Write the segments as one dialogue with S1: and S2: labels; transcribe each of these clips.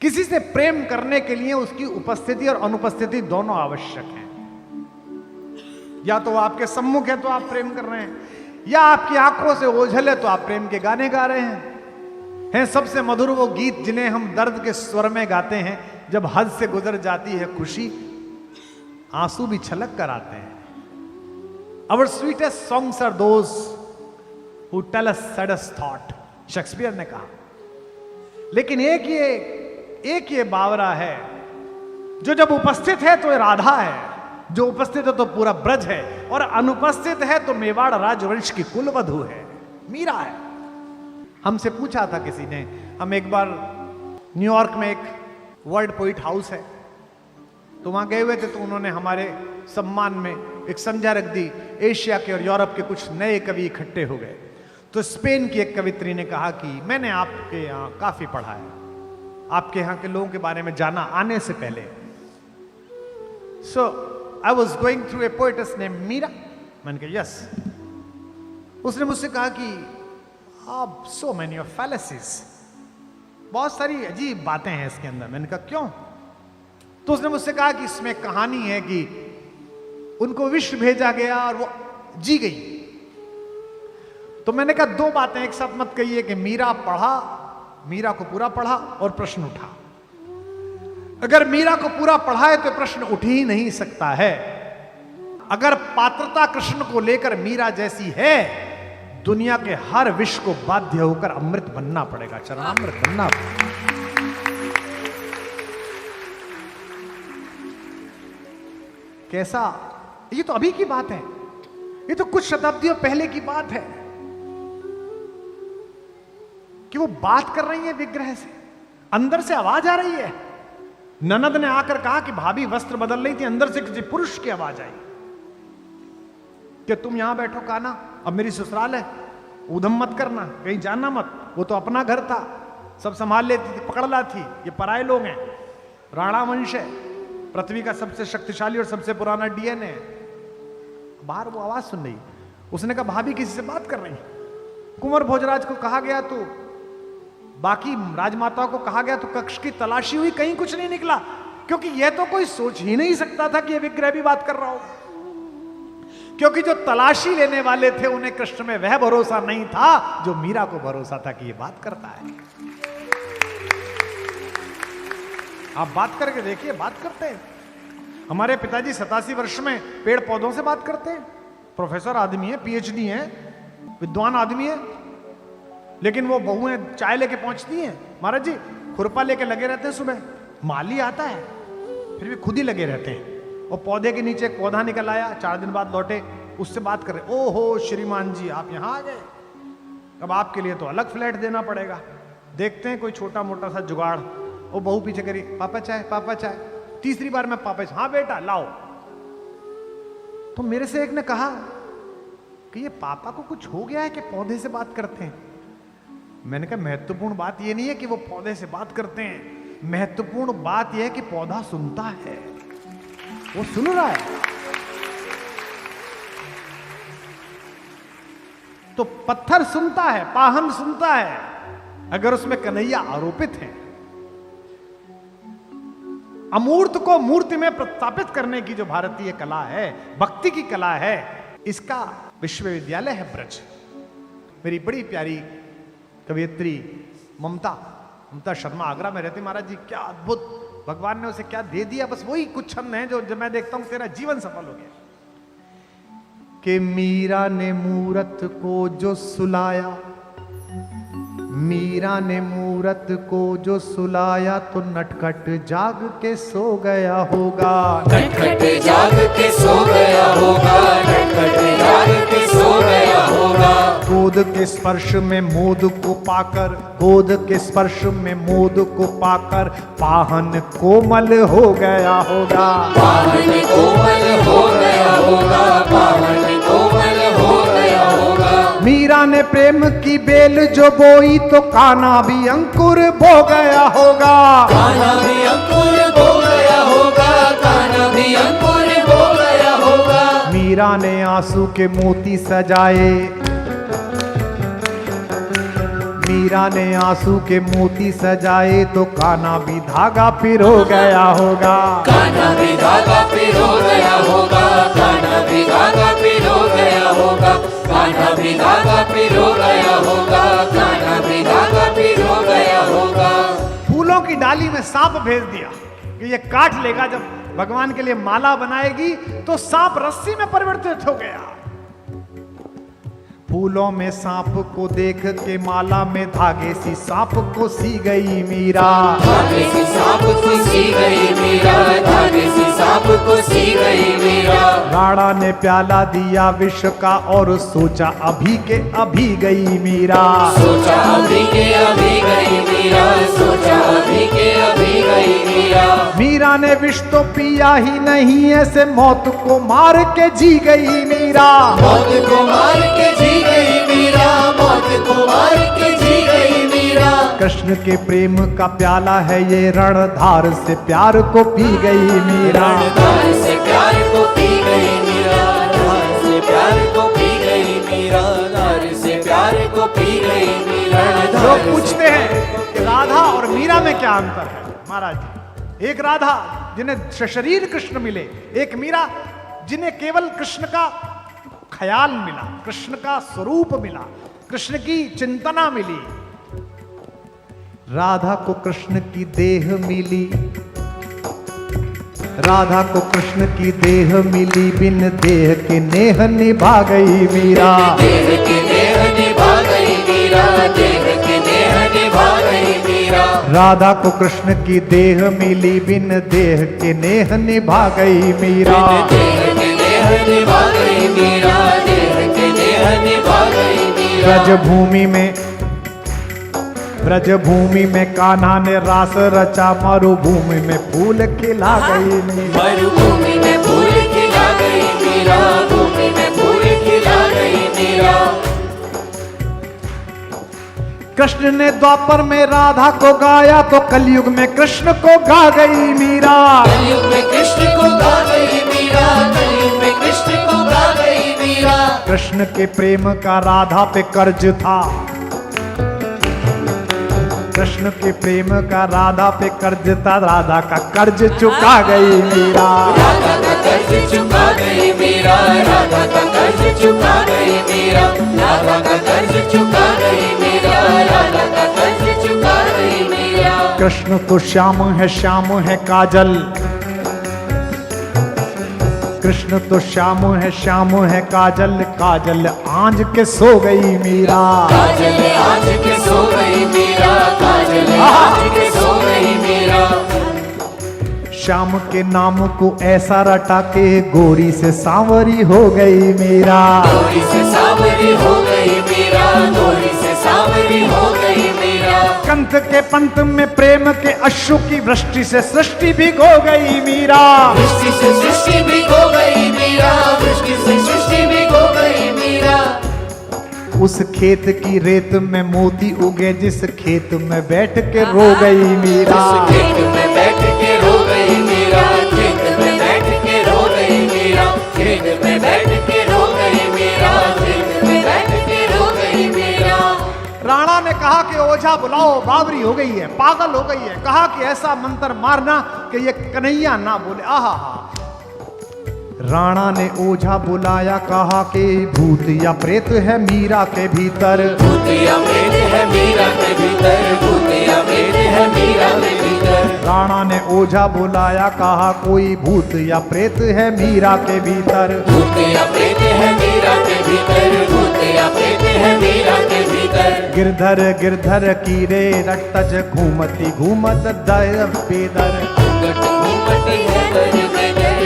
S1: किसी से प्रेम करने के लिए उसकी उपस्थिति और अनुपस्थिति दोनों आवश्यक है। या तो आपके सम्मुख है तो आप प्रेम कर रहे हैं, या आपकी आंखों से ओझल है तो आप प्रेम के गाने गा रहे हैं। सबसे मधुर वो गीत जिन्हें हम दर्द के स्वर में गाते हैं, जब हद से गुजर जाती है खुशी, आंसू भी छलक कर आते हैं। Our sweetest songs are those who tell us saddest thought, Shakespeare ने कहा। लेकिन एक ये बावरा है जो जब उपस्थित है तो राधा है, जो उपस्थित है तो पूरा ब्रज है, और अनुपस्थित है तो मेवाड़ राजवंश की कुलवधु है, मीरा है। हमसे पूछा था किसी ने, हम एक बार न्यूयॉर्क में एक वर्ल्ड पोइट हाउस है तो वहां गए हुए थे, तो उन्होंने हमारे सम्मान में एक संध्या रख दी। एशिया के और यूरोप के कुछ नए कवि इकट्ठे हो गए। तो स्पेन की एक कवित्री ने कहा कि मैंने आपके यहाँ काफी पढ़ा है, आपके यहाँ के लोगों के बारे में जाना आने से पहले। So I was going through a poetess name Meera. मैंने कहा यस। उसने मुझसे कहा कि आप सो मेनी ऑफ फैलेसीज, बहुत सारी अजीब बातें हैं इसके अंदर। मैंने कहा क्यों? तो उसने मुझसे कहा कि इसमें कहानी है कि उनको विश्व भेजा गया और वो जी गई। तो मैंने कहा दो बातें एक साथ मत कहिए कि मीरा को पूरा पढ़ा और प्रश्न उठा। अगर मीरा को पूरा पढ़ा है तो प्रश्न उठ ही नहीं सकता है। अगर पात्रता कृष्ण को लेकर मीरा जैसी है, दुनिया के हर विष को बाध्य होकर अमृत बनना पड़ेगा, चरणामृत बनना पड़ेगा। कैसा? ये तो अभी की बात है, ये तो कुछ शताब्दियों पहले की बात है कि वो बात कर रही है विग्रह से, अंदर से आवाज आ रही है। ननद ने आकर कहा कि भाभी वस्त्र बदल रही थी, अंदर से किसी पुरुष की आवाज आई कि तुम यहां बैठो काना, अब मेरी ससुराल है, उधम मत करना, कहीं जाना मत। वो तो अपना घर था, सब संभाल लेती थी, पकड़ ला थी। ये पराये लोग हैं, राणा वंश है, पृथ्वी का सबसे शक्तिशाली और सबसे पुराना डीएनए है। बाहर वो आवाज सुन रही, उसने कहा भाभी किसी से बात कर रही। कुंवर भोजराज को कहा गया, तो बाकी राजमाताओं को कहा गया, तो कक्ष की तलाशी हुई, कहीं कुछ नहीं निकला, क्योंकि यह तो कोई सोच ही नहीं सकता था कि यह विग्रह भी बात कर रहा हो। क्योंकि जो तलाशी लेने वाले थे उन्हें कृष्ण में वह भरोसा नहीं था जो मीरा को भरोसा था कि यह बात करता है। आप बात करके देखिए, बात करते हैं। हमारे पिताजी 87 वर्ष में पेड़ पौधों से बात करते हैं। प्रोफेसर आदमी है, पीएचडी है, विद्वान आदमी है, लेकिन वो बहुएं चाय लेके पहुंचती हैं, महाराज जी खुरपा लेके लगे रहते हैं। सुबह माली आता है, फिर भी खुद ही लगे रहते हैं। और पौधे के नीचे एक पौधा निकल आया, 4 दिन बाद लौटे, उससे बात कर रहे, ओहो श्रीमान जी आप यहां आ गए, अब आपके लिए तो अलग फ्लैट देना पड़ेगा। देखते हैं कोई छोटा मोटा सा जुगाड़। वो बहू पीछे करी, पापा चाय, पापा चाय। तीसरी बार मैं पापा, हाँ बेटा लाओ। तो मेरे से एक ने कहा कि ये पापा को कुछ हो गया है कि पौधे से बात करते हैं। मैंने कहा महत्वपूर्ण बात ये नहीं है कि वो पौधे से बात करते हैं, महत्वपूर्ण बात यह है कि पौधा सुनता है, वो सुन रहा है। तो पत्थर सुनता है, पाहन सुनता है, अगर उसमें कन्हैया आरोपित है। अमूर्त को मूर्ति में प्रस्थापित करने की जो भारतीय कला है, भक्ति की कला है, इसका विश्वविद्यालय है ब्रज। मेरी बड़ी प्यारी कवियत्री ममता शर्मा आगरा में रहती, महाराज जी क्या अद्भुत, भगवान ने उसे क्या दे दिया, बस वही कुछ छंद है जो जब मैं देखता हूं तेरा जीवन सफल हो गया। कि मीरा ने मूरत को जो सुलाया, मीरा ने मूरत को जो सुलाया, तो नटखट जाग के सो गया होगा,
S2: नटखट जाग के सो गया होगा, नटखट जाग के सो गया होगा।
S1: गोद के स्पर्श में मोद को पाकर, गोद के स्पर्श में मोद को पाकर, पाहन कोमल हो गया होगा,
S2: पाहन कोमल हो गया होगा, पाहन कोमल हो गया होगा।
S1: मीरा ने प्रेम की बेल जो बोई, तो कान्हा भी अंकुर बो गया होगा,
S2: कान्हा भी अंकुर बो गया होगा, कान्हा भी अंकुर बो गया होगा।
S1: मीरा ने आंसू के मोती सजाए, मीरा ने आंसू के मोती सजाए तो कान्हा भी धागा पिरो गया होगा।
S2: कान्हा भी धागा पिरो गया होगा, कान्हा भी धागा पिरो गया होगा, कान्हा भी धागा पिरो गया होगा, कान्हा भी धागा पिरो गया होगा।
S1: फूलों की डाली में सांप भेज दिया कि ये काट लेगा। जब भगवान के लिए माला बनाएगी तो सांप रस्सी में परिवर्तित हो गया। फूलों में सांप को देख के माला में धागे सी सांप को सी गई मीरा।
S2: धागे सी सांप को सी गई मीरा, धागे सी सांप को सी गई मीरा।
S1: राणा ने प्याला दिया विष का और सोचा अभी के अभी गई मीरा।
S2: सोचा अभी के अभी गई मीरा, सोचा अभी के अभी गई मीरा।
S1: मीरा ने विष तो पिया ही नहीं, ऐसे मौत को मार के जी गई मीरा।
S2: मौत को मार के जी गई मीरा, मौत को मार के जी गई मीरा।
S1: कृष्ण के प्रेम का प्याला है ये, रणधार से प्यार को पी गई मीरा।
S2: रणधार से प्यार को पी गई मीरा, रणधार से प्यार को पी गई मीरा, रणधार से प्यार को पी गई मीरा।
S1: लोग पूछते हैं कि राधा और मीरा में क्या अंतर है। महाराज जी, एक राधा जिन्हें शरीर कृष्ण मिले, एक मीरा जिन्हें केवल कृष्ण का ख्याल मिला, कृष्ण का स्वरूप मिला, कृष्ण की चिंतना मिली। राधा को कृष्ण की देह मिली, राधा को कृष्ण की देह मिली, बिन देह के नेह निभा गई मीरा।
S2: देह के नेह निभा गई मीरा, देह के नेह निभा गई मीरा।
S1: राधा को कृष्ण की देह मिली, बिन देह के नेह निभा गई मीरा।
S2: देह के नेह निभा गई मीरा, देह के नेह निभा गई मीरा। ब्रजभूमि में कान्हा ने रास रचा, मरुभूमि में फूल खिला गई मीरा। मरुभूमि में फूल खिला गई मीरा, भूमि में फूल खिला गई मीरा।
S1: कृष्ण ने द्वापर में राधा को गाया तो कलयुग में कृष्ण को गा गई मीरा।
S2: कलयुग में कृष्ण को गा गई मीरा, कलयुग में कृष्ण को गा गई मीरा।
S1: कृष्ण के प्रेम का राधा पे कर्ज था, कृष्ण के प्रेम का राधा पे कर्ज था, राधा का कर्ज चुका गई मीरा।
S2: राधा का कर्ज चुका गई मीरा, राधा का कर्ज चुका गई मीरा, राधा का कर्ज चुका गई मीरा, राधा का कर्ज चुका गई मीरा।
S1: कृष्ण तो श्याम है काजल, कृष्ण तो श्याम है काजल, काजल आंज के सो गई मीरा।
S2: काजल आज के सो गई मीरा, काजल आज के सो गई मीरा।
S1: श्याम के नाम को ऐसा रटा के गोरी से सांवरी हो गई मीरा।
S2: गोरी से सांवरी हो गई मीरा, गोरी से सांवरी हो गई मीरा।
S1: कंथ के पंथ में प्रेम के अश्रु की वृष्टि से सृष्टि भी हो गई मीरा।
S2: वृष्टि से सृष्टि भी हो गई मीरा, वृष्टि से सृष्टि भी हो गई मीरा।
S1: उस खेत की रेत में मोती उगे, जिस खेत में बैठ के रो गई मीरा।
S2: उस खेत में बैठ के रो गई मीरा, खेत में बैठ के रो गई मीरा, खेत में बैठ के रो गई मीरा, खेत में बैठ के रो गई मीरा।
S1: राणा ने कहा कि ओझा बुलाओ, बावरी हो गई है, पागल हो गई है। कहा कि ऐसा मंत्र मारना कि ये कन्हैया ना बोले। आहा हा। राणा ने ओझा बुलाया, कहा कि भूत या प्रेत है मीरा के भीतर।
S2: भूत या प्रेत है मीरा के भीतर, भूत या प्रेत है मीरा के भीतर।
S1: राणा ने ओझा बुलाया, कहा कोई भूत या प्रेत है मीरा के भीतर।
S2: भूत या प्रेत है मीरा के भीतर, भूत या प्रेत है मीरा के भीतर।
S1: गिरधर की रे रट्टज घूमती घूमत दर पेदर।
S2: घूमती है दर बेदर,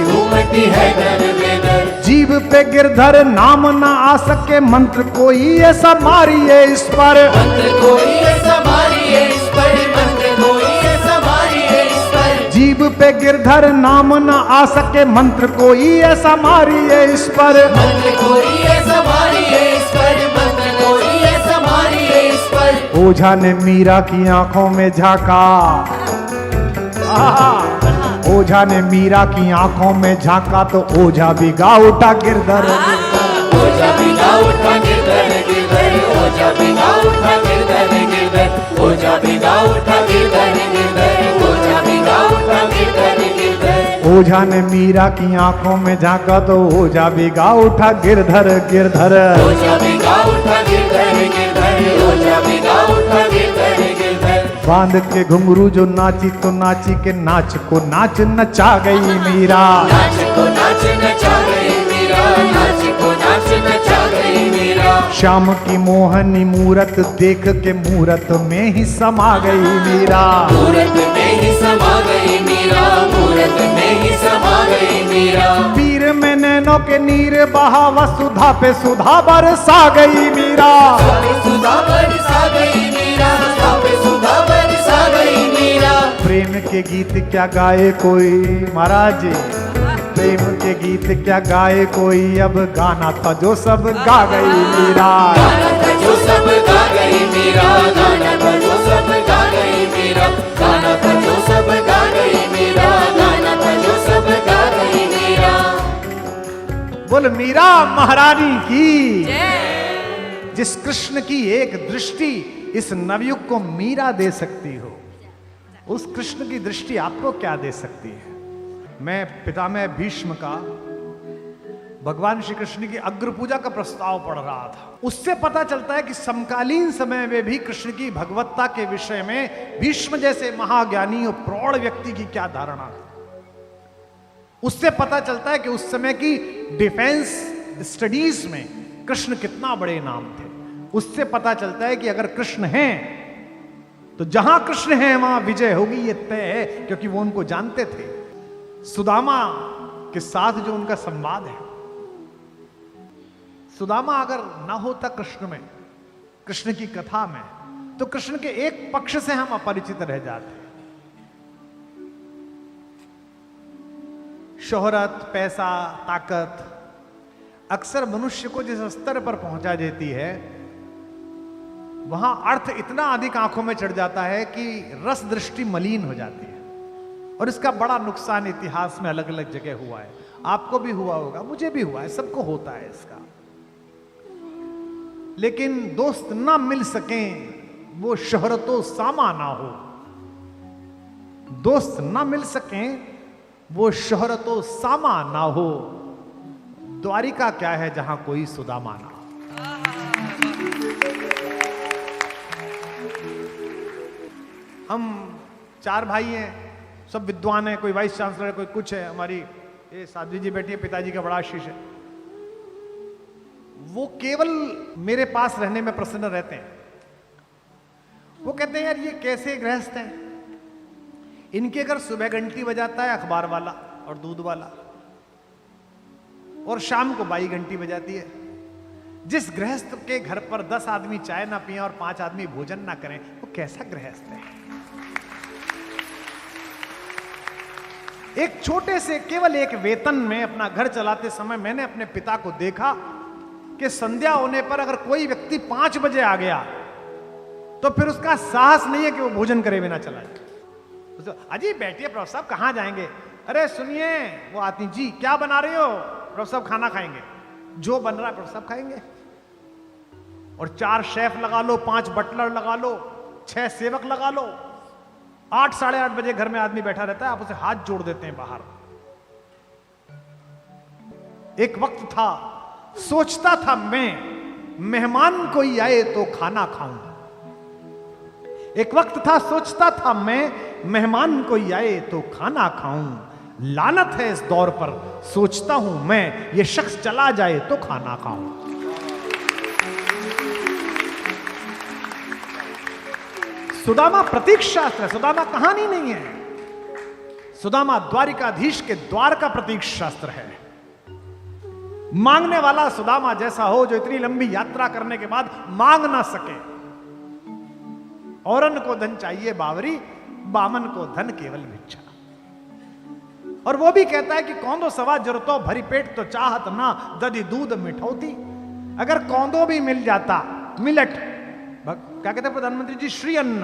S2: घूमती है दर बेदर।
S1: जीव पे गिरधर नाम ना आ सके, मंत्र कोई ऐसा मारिए इस पर।
S2: मंत्र कोई ऐसा मारिए इस पर, मंत्र कोई ऐसा मारिए इस पर।
S1: जीव पे गिरधर नाम ना आ सके, मंत्र कोई ऐसा मारिए इस पर।
S2: मंत्र कोई ऐसा मारिए इस पर, मंत्र कोई ऐसा मारिए इस पर।
S1: ओझा ने मीरा की आंखों में झांका। ओझा ने मीरा की आंखों में झांका तो ओझा भी गा उठा गिरधर।
S2: ओझा भी गा उठा गिरधर, गिरधर ओझा भी गा उठा गिरधर।
S3: ओझा भिगा उठा गिरधर गिरधर, ओझा भिगा उठा गिरधर गिरधर।
S2: ओझा ने मीरा की आंखों में झांका तो ओझा भिगा उठा गिरधर गिरधर।
S3: ओझा भिगा उठा गिरधर गिरधर, ओझा भिगा उठा गिरधर गिरधर।
S2: बांध के घुंघरू जो नाची तो नाची के नाच को नाच नचा गई मीरा।
S3: नाच को नाच नचा गई मीरा, नाच को नाच नचा गई मीरा।
S2: श्याम की मोहनी मूरत देख के मूरत में ही समा गई मीरा।
S3: मूरत में ही समा गई मीरा, मूरत में ही समा गई मीरा।
S2: पीर में नैनों के नीर बहा वसुधा पे सुधा बरसा गई मीरा।
S3: सुधा बरसा गई मीरा, सुधा बरसा गई मीरा।
S2: प्रेम के गीत क्या गाए कोई महाराज जी, प्रेम के गीत क्या गाए कोई, अब गाना था जो सब गा गई मीरा।
S3: गाना था जो सब गा गई मीरा, गाना था जो सब गा गई मीरा, गाना था जो सब गा गई मीरा, गाना था जो सब गा गई मीरा।
S1: बोल मीरा महारानी की। जिस कृष्ण की एक दृष्टि इस नवयुग को मीरा दे सकती हो, उस कृष्ण की दृष्टि आपको क्या दे सकती है। मैं पितामह भीष्म का भगवान श्री कृष्ण की अग्र पूजा का प्रस्ताव पढ़ रहा था। उससे पता चलता है कि समकालीन समय में भी कृष्ण की भगवत्ता के विषय में भीष्म जैसे महाज्ञानी और प्रौढ़ व्यक्ति की क्या धारणा थी। उससे पता चलता है कि उस समय की डिफेंस स्टडीज में कृष्ण कितना बड़े नाम थे। उससे पता चलता है कि अगर कृष्ण हैं तो जहां कृष्ण हैं वहां विजय होगी, ये तय है, क्योंकि वो उनको जानते थे। सुदामा के साथ जो उनका संवाद है, सुदामा अगर ना होता कृष्ण में, कृष्ण की कथा में, तो कृष्ण के एक पक्ष से हम अपरिचित रह जाते। शोहरत, पैसा, ताकत अक्सर मनुष्य को जिस स्तर पर पहुंचा देती है, वहां अर्थ इतना अधिक आंखों में चढ़ जाता है कि रस दृष्टि मलिन हो जाती है। और इसका बड़ा नुकसान इतिहास में अलग अलग जगह हुआ है। आपको भी हुआ होगा, मुझे भी हुआ है, सबको होता है इसका। लेकिन दोस्त ना मिल सकें वो शोहरतो सामा ना हो, दोस्त ना मिल सकें वो शोहरतो सामा ना हो। द्वारिका क्या है जहां कोई सुदामा ना हो। हम 4 भाई हैं, सब विद्वान हैं, कोई वाइस चांसलर है, कोई कुछ है। हमारी ये साध्वी जी बैठी है, पिताजी का बड़ा आशीष है। वो केवल मेरे पास रहने में प्रसन्न रहते हैं। वो कहते हैं यार ये कैसे गृहस्थ हैं, इनके घर सुबह घंटी बजाता है अखबार वाला और दूध वाला, और शाम को बाई घंटी बजाती है। जिस गृहस्थ के घर पर 10 आदमी चाय ना पिए और 5 आदमी भोजन ना करें, वो कैसा गृहस्थ है। एक छोटे से केवल एक वेतन में अपना घर चलाते समय मैंने अपने पिता को देखा कि संध्या होने पर अगर कोई व्यक्ति 5 बजे आ गया तो फिर उसका साहस नहीं है कि वो भोजन करे बिना चला जाए। अजी बैठिए प्रभु साहब, कहां जाएंगे? अरे सुनिए, वो आती जी क्या बना रहे हो? प्रभु साहब खाना खाएंगे, जो बन रहा है प्रभु साहब खाएंगे। और 4 शेफ लगा लो, 5 बटलर लगा लो, 6 सेवक लगा लो, 8 साढ़े 8 बजे घर में आदमी बैठा रहता है, आप उसे हाथ जोड़ देते हैं बाहर। एक वक्त था, सोचता था मैं मेहमान कोई आए तो खाना खाऊं। एक वक्त था, सोचता था मैं मेहमान कोई आए तो खाना खाऊं। लानत है इस दौर पर, सोचता हूं मैं ये शख्स चला जाए तो खाना खाऊं। सुदामा प्रतीक शास्त्र है, सुदामा कहानी नहीं है। सुदामा द्वारिकाधीश के द्वार का प्रतीक शास्त्र है। मांगने वाला सुदामा जैसा हो, जो इतनी लंबी यात्रा करने के बाद मांग ना सके। औरन को धन चाहिए बावरी, बामन को धन केवल भिक्षा। और वो भी कहता है कि कौंदो सवा जरूरतो भरी पेट तो चाहत ना दधी दूध मिठौती। अगर कौंदो भी मिल जाता, मिलट, क्या कहते हैं प्रधानमंत्री जी, श्री अन्न।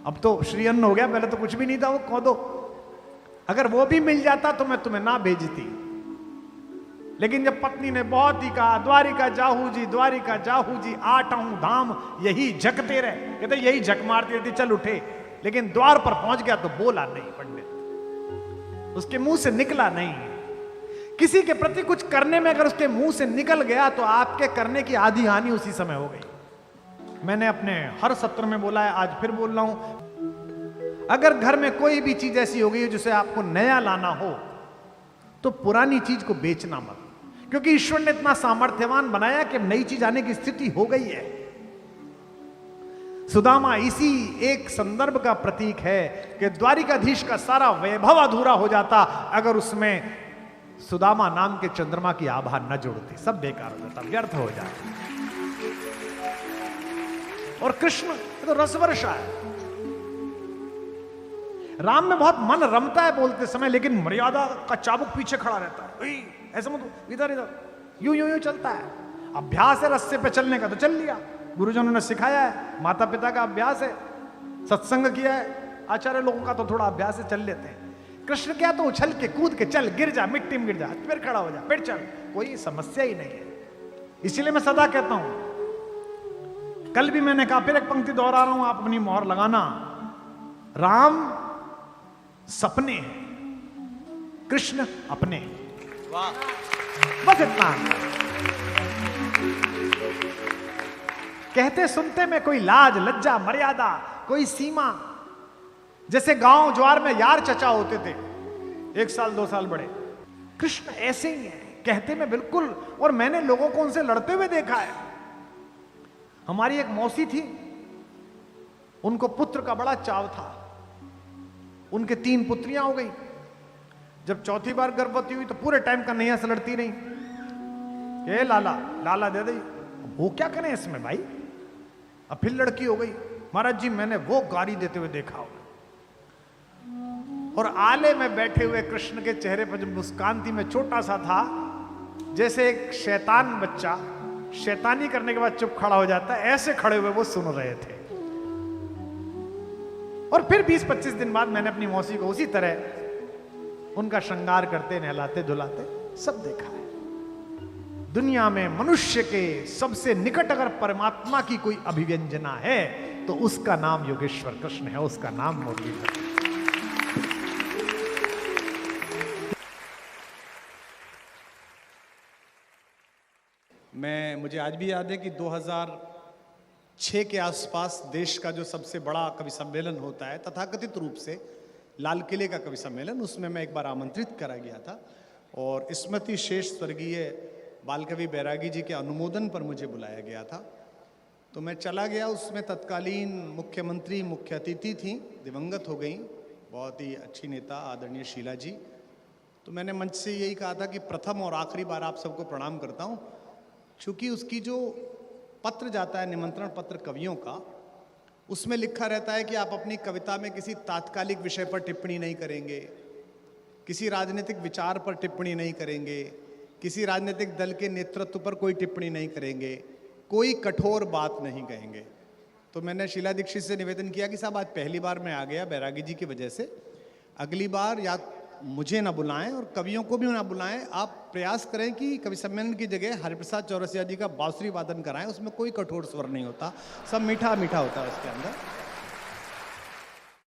S1: अब तो श्री अन्न हो गया, पहले तो कुछ भी नहीं था वो कौंदो। अगर वो भी मिल जाता तो मैं तुम्हें ना भेजती, लेकिन जब पत्नी ने बहुत ही कहा द्वारिका जाहू जी 8 धाम यही झकते रहे, कहते यही झक मारती रहती, चल उठे, लेकिन द्वार पर पहुंच गया तो बोला नहीं पंडित, उसके मुंह से निकला नहीं। किसी के प्रति कुछ करने में अगर उसके मुंह से निकल गया तो आपके करने की आधी हानि उसी समय हो गई। मैंने अपने हर सत्र में बोला है, आज फिर बोल रहा हूं, अगर घर में कोई भी चीज ऐसी हो गई जिसे आपको नया लाना हो तो पुरानी चीज को बेचना मत, क्योंकि ईश्वर ने इतना सामर्थ्यवान बनाया कि नई चीज आने की स्थिति हो गई है। सुदामा इसी एक संदर्भ का प्रतीक है कि द्वारिकाधीश का सारा वैभव अधूरा हो जाता अगर उसमें सुदामा नाम के चंद्रमा की आभा न जुड़ती, सब बेकार हो जाता, व्यर्थ हो जाता। और कृष्ण तो रसवर्षा है, राम में बहुत मन रमता है बोलते समय, लेकिन मर्यादा का चाबुक पीछे खड़ा रहता है, ऐसा मत, इधर इधर यूं यूं यूं चलता है। अभ्यास है रस्ते पे चलने का तो चल लिया, गुरुजनों ने सिखाया है, माता पिता का अभ्यास है, सत्संग किया है, आचार्य लोगों का तो थोड़ा अभ्यास है, चल लेते हैं। कृष्ण क्या तो उछल के कूद के चल, गिर जा, मिट्टी में गिर जा, फिर खड़ा हो जा, फिर चल, कोई समस्या ही नहीं है। इसीलिए मैं सदा कहता हूं, कल भी मैंने कहा, फिर एक पंक्ति दोहरा रहा हूं, आप अपनी मोहर लगाना, राम सपने हैं, कृष्ण अपने।
S3: वाह,
S1: बस इतना कहते सुनते में कोई लाज लज्जा मर्यादा कोई सीमा, जैसे गांव ज्वार में यार चचा होते थे, 1 साल 2 साल बड़े, कृष्ण ऐसे ही हैं, कहते में बिल्कुल। और मैंने लोगों को उनसे लड़ते हुए देखा है। हमारी एक मौसी थी, उनको पुत्र का बड़ा चाव था, उनके 3 पुत्रियां हो गई। जब चौथी बार गर्भवती हुई तो पूरे टाइम का नैया से लड़ती रही, ये लाला लाला दे दे, वो क्या करें इसमें भाई। अब फिर लड़की हो गई, महाराज जी मैंने वो गाड़ी देते हुए देखा हो। और आले में बैठे हुए कृष्ण के चेहरे पर जब मुस्कान थी, मैं छोटा सा था, जैसे एक शैतान बच्चा शैतानी करने के बाद चुप खड़ा हो जाता है, ऐसे खड़े हुए वो सुन रहे थे। और फिर 20-25 दिन बाद मैंने अपनी मौसी को उसी तरह उनका श्रृंगार करते, नहलाते धुलाते सब देखा है। दुनिया में मनुष्य के सबसे निकट अगर परमात्मा की कोई अभिव्यंजना है तो उसका नाम योगेश्वर कृष्ण है, उसका नाम मुरलीधर है। मुझे आज भी याद है कि 2006 के आसपास देश का जो सबसे बड़ा कवि सम्मेलन होता है तथाकथित रूप से लाल किले का कवि सम्मेलन, उसमें मैं एक बार आमंत्रित करा गया था और स्मृति शेष स्वर्गीय बाल कवि बैरागी जी के अनुमोदन पर मुझे बुलाया गया था। तो मैं चला गया, उसमें तत्कालीन मुख्यमंत्री मुख्य अतिथि थी, दिवंगत हो गई, बहुत ही अच्छी नेता आदरणीय शीला जी। तो मैंने मंच से यही कहा था कि प्रथम और आखिरी बार आप सबको प्रणाम करता हूँ, क्योंकि उसकी जो पत्र जाता है निमंत्रण पत्र कवियों का, उसमें लिखा रहता है कि आप अपनी कविता में किसी तात्कालिक विषय पर टिप्पणी नहीं करेंगे, किसी राजनीतिक विचार पर टिप्पणी नहीं करेंगे, किसी राजनीतिक दल के नेतृत्व पर कोई टिप्पणी नहीं करेंगे, कोई कठोर बात नहीं कहेंगे। तो मैंने शीला दीक्षित से निवेदन किया कि साहब आज पहली बार मैं आ गया बैरागी जी की वजह से, अगली बार या मुझे ना बुलाएं और कवियों को भी ना बुलाएं, आप प्रयास करें कि कवि सम्मेलन की जगह हरिप्रसाद चौरसिया जी का बांसुरी वादन कराएं, उसमें कोई कठोर स्वर नहीं होता, सब मीठा मीठा होता है उसके अंदर।